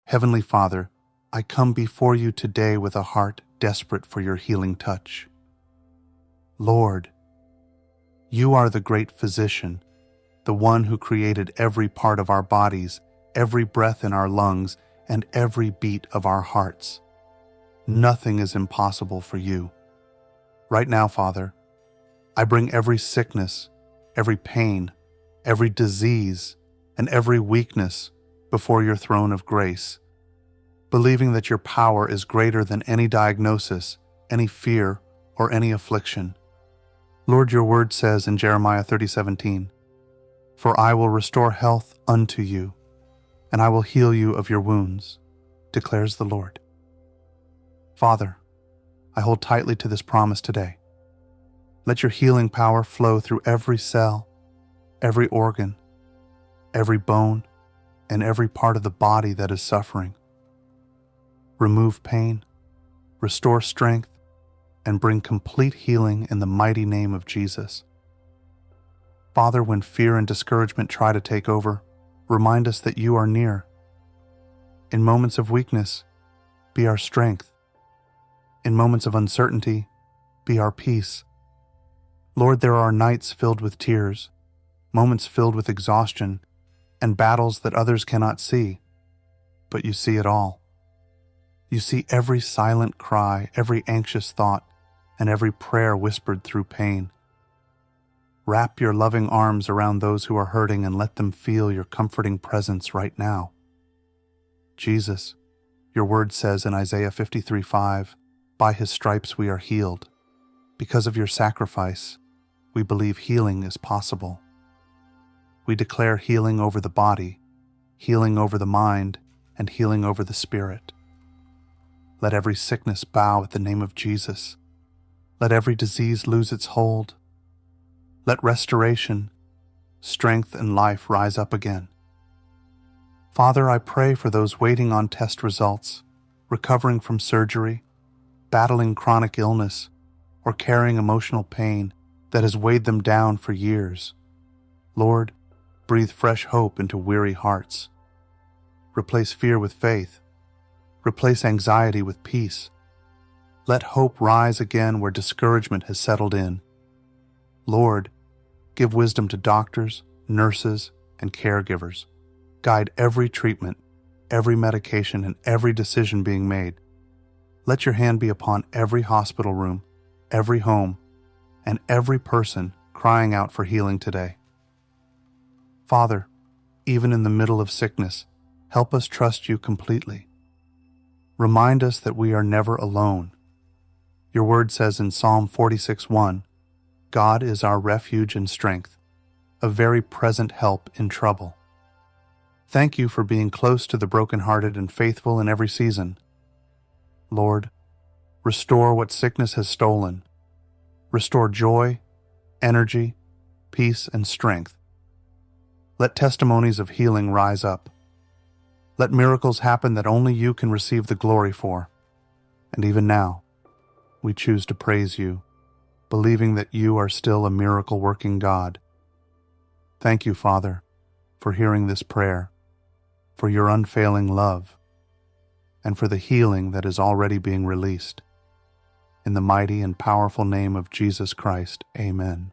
Heavenly Father, I come before you today with a heart desperate for your healing touch. Lord, you are the great physician, the one who created every part of our bodies, every breath in our lungs, and every beat of our hearts. Nothing is impossible for you. Right now, Father, I bring every sickness, every pain, every disease, and every weakness before your throne of grace, believing that your power is greater than any diagnosis, any fear, or any affliction. Lord, your word says in Jeremiah 30:17, "For I will restore health unto you, and I will heal you of your wounds, declares the Lord." Father, I hold tightly to this promise today. Let your healing power flow through every cell, every organ, every bone, and every part of the body that is suffering. Remove pain, restore strength, and bring complete healing in the mighty name of Jesus. Father, when fear and discouragement try to take over, remind us that you are near. In moments of weakness, be our strength. In moments of uncertainty, be our peace. Lord, there are nights filled with tears, moments filled with exhaustion, and battles that others cannot see, but you see it all. You see every silent cry, every anxious thought, and every prayer whispered through pain. Wrap your loving arms around those who are hurting and let them feel your comforting presence right now. Jesus, your word says in Isaiah 53:5, "By his stripes we are healed." Because of your sacrifice, we believe healing is possible. We declare healing over the body, healing over the mind, and healing over the spirit. Let every sickness bow at the name of Jesus. Let every disease lose its hold. Let restoration, strength, and life rise up again. Father, I pray for those waiting on test results, recovering from surgery, battling chronic illness, or carrying emotional pain that has weighed them down for years. Lord, breathe fresh hope into weary hearts. Replace fear with faith. Replace anxiety with peace. Let hope rise again where discouragement has settled in. Lord, give wisdom to doctors, nurses, and caregivers. Guide every treatment, every medication, and every decision being made. Let your hand be upon every hospital room, every home, and every person crying out for healing today. Father, even in the middle of sickness, help us trust you completely. Remind us that we are never alone. Your word says in Psalm 46:1, "God is our refuge and strength, a very present help in trouble." Thank you for being close to the brokenhearted and faithful in every season. Lord, restore what sickness has stolen. Restore joy, energy, peace, and strength. Let testimonies of healing rise up. Let miracles happen that only you can receive the glory for. And even now, we choose to praise you, believing that you are still a miracle-working God. Thank you, Father, for hearing this prayer, for your unfailing love, and for the healing that is already being released. In the mighty and powerful name of Jesus Christ, amen.